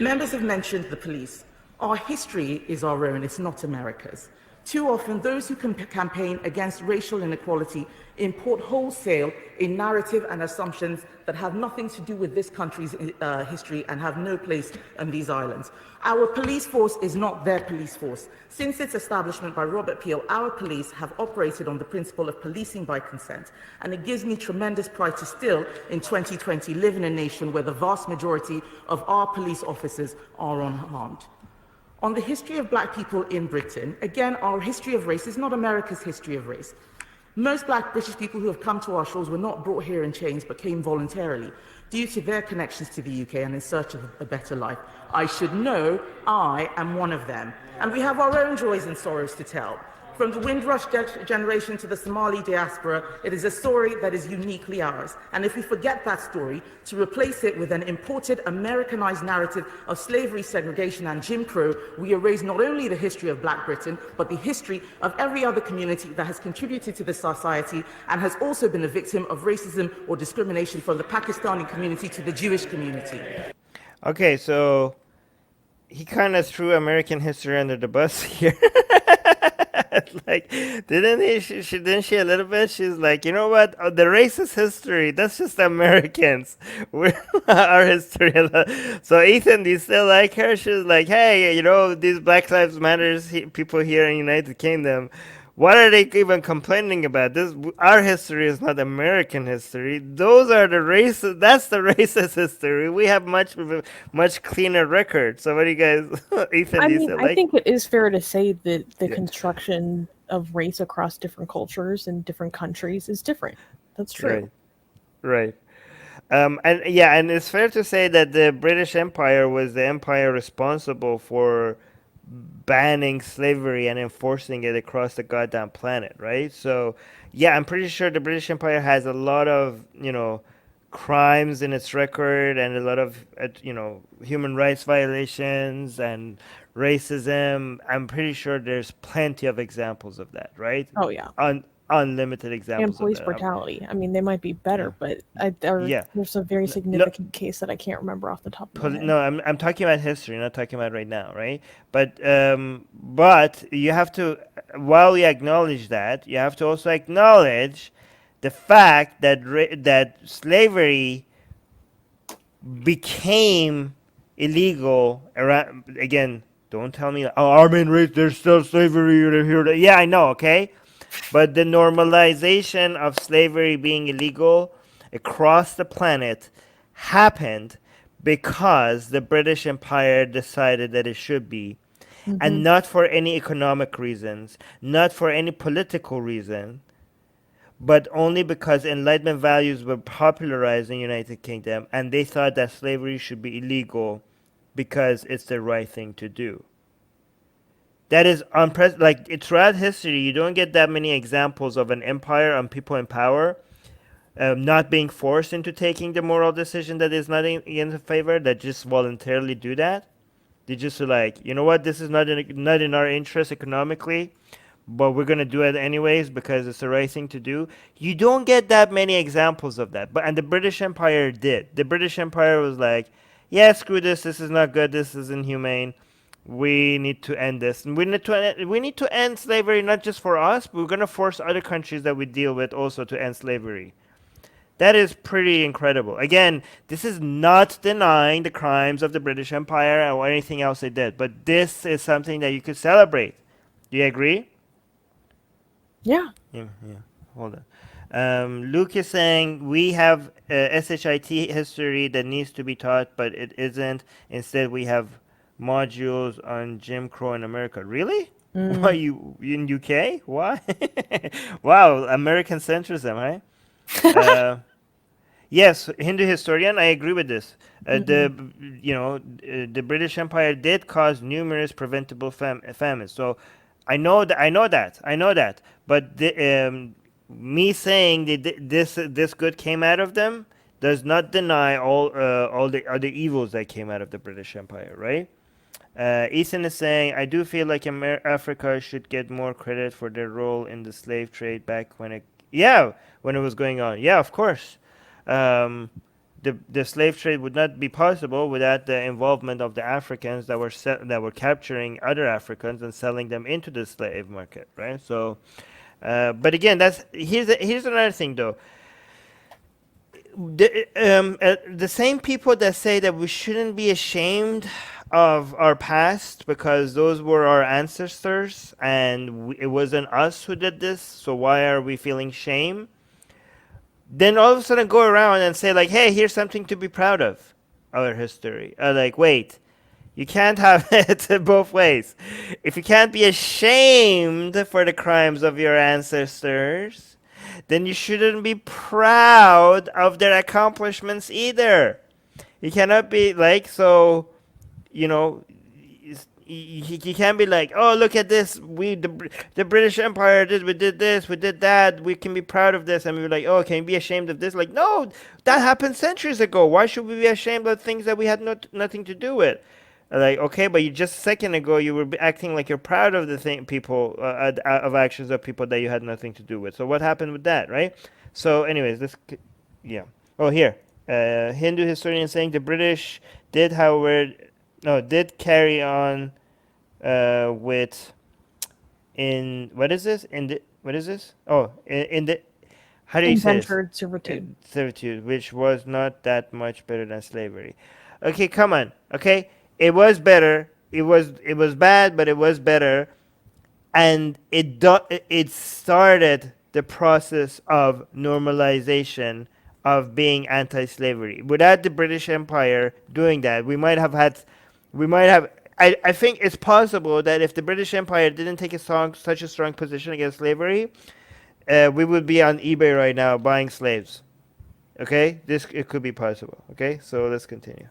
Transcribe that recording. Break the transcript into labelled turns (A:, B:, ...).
A: Members have mentioned the police. Our history is our own, it's not America's. Too often, those who campaign against racial inequality import wholesale a narrative and assumptions that have nothing to do with this country's history and have no place on these islands. Our police force is not their police force. Since its establishment by Robert Peel, our police have operated on the principle of policing by consent, and it gives me tremendous pride to still, in 2020, live in a nation where the vast majority of our police officers are unharmed. On the history of black people in Britain, again, our history of race is not America's history of race. Most black British people who have come to our shores were not brought here in chains, but came voluntarily, due to their connections to the UK and in search of a better life. I should know I am one of them. And we have our own joys and sorrows to tell. From the Windrush generation to the Somali diaspora, it is a story that is uniquely ours. And if we forget that story, to replace it with an imported, Americanized narrative of slavery, segregation, and Jim Crow, we erase not only the history of Black Britain, but the history of every other community that has contributed to this society and has also been a victim of racism or discrimination, from the Pakistani community to the Jewish community.
B: Okay, so he kind of threw American history under the bus here. Like, didn't she a little bit? She's like, you know what? Oh, the racist history, that's just Americans. We're our history. So Ethan, do you still like her? She's like, hey, you know, these Black Lives Matters people here in United Kingdom, what are they even complaining about? This our history is not American history. Those are the racist. That's the racist history. We have much cleaner record. So what do you guys, Ethan?
C: I
B: Do you
C: mean,
B: still
C: I
B: like?
C: think it is fair to say that the
B: Yeah.
C: construction of race across different cultures and different countries is different. That's true.
B: Right. Right. And yeah, and it's fair to say that the British Empire was the empire responsible for banning slavery and enforcing it across the goddamn planet, right? So, yeah, I'm pretty sure the British Empire has a lot of, crimes in its record and a lot of, human rights violations and racism. I'm pretty sure there's plenty of examples of that, right?
C: Oh yeah.
B: Unlimited
C: And
B: examples of
C: police
B: that.
C: brutality. I mean, they might be
B: Yeah.
C: better, but
B: Yeah.
C: there's a very
B: No,
C: significant case that I can't remember off the top of my head.
B: No, I'm talking about history, not talking about right now, right? But you have to, while you acknowledge that, you have to also acknowledge the fact that that slavery became illegal around again. Don't tell me, oh, Armin, there's still slavery here. Yeah, I know, okay, but the normalization of slavery being illegal across the planet happened because the British Empire decided that it should be,
C: Hmm.
B: and not for any economic reasons, not for any political reason, but only because Enlightenment values were popularized in the United Kingdom, and they thought that slavery should be illegal because it's the right thing to do. That is unprecedented. Like, throughout history, you don't get that many examples of an empire and people in power not being forced into taking the moral decision that is not in the favor, that just voluntarily do that. They just are like, you know what, this is not in our interest economically, but we're gonna do it anyways because it's the right thing to do. You don't get that many examples of that, and the British Empire did. The British Empire was like, yeah, screw this. This is not good. This is inhumane. We need to end this. And we need to end slavery, not just for us, but we're gonna force other countries that we deal with also to end slavery. That is pretty incredible. Again, this is not denying the crimes of the British Empire or anything else they did, but this is something that you could celebrate. Do you agree?
C: Yeah.
B: Yeah, yeah. Hold on. Luke is saying we have SHIT history that needs to be taught, but it isn't. Instead, we have modules on Jim Crow in America. Really? Why
C: Mm.
B: you in UK? Why? Wow, American centrism, right? Uh, Yes, Hindu historian, I agree with this.
C: Hmm.
B: The British Empire did cause numerous preventable famines. So I know that. But me saying that this good came out of them does not deny all the other evils that came out of the British Empire, right? Ethan is saying, I do feel like Africa should get more credit for their role in the slave trade back when it was going on. Yeah, of course. Um, the slave trade would not be possible without the involvement of the Africans that were capturing other Africans and selling them into the slave market, right? So, but again, here's another thing though. The same people that say that we shouldn't be ashamed of our past because those were our ancestors and it wasn't us who did this, so why are we feeling shame? Then all of a sudden go around and say like, hey, here's something to be proud of, our history. Like, wait, you can't have it both ways. If you can't be ashamed for the crimes of your ancestors, then you shouldn't be proud of their accomplishments either. You cannot be like, so, you know, you can't be like, oh, look at this, the British Empire we did this, we did that, we can be proud of this, and we're like, oh, can you be ashamed of this? Like, no, that happened centuries ago. Why should we be ashamed of things that we had nothing to do with? Like, okay, but you just a second ago you were acting like you're proud of the people of actions of people that you had nothing to do with. So what happened with that, right? So, anyways, yeah. Oh, here, Hindu historian saying the British did, however, did carry on with what is this? What is this? Oh, in the how do you say this?
C: Indentured servitude.
B: Servitude, which was not that much better than slavery. Okay, come on. Okay, it was better. It was bad, but it was better, and it started the process of normalization of being anti-slavery. Without the British Empire doing that, we might have. I think it's possible that if the British Empire didn't take such a strong position against slavery, we would be on eBay right now buying slaves. Okay, it could be possible. Okay, so let's continue.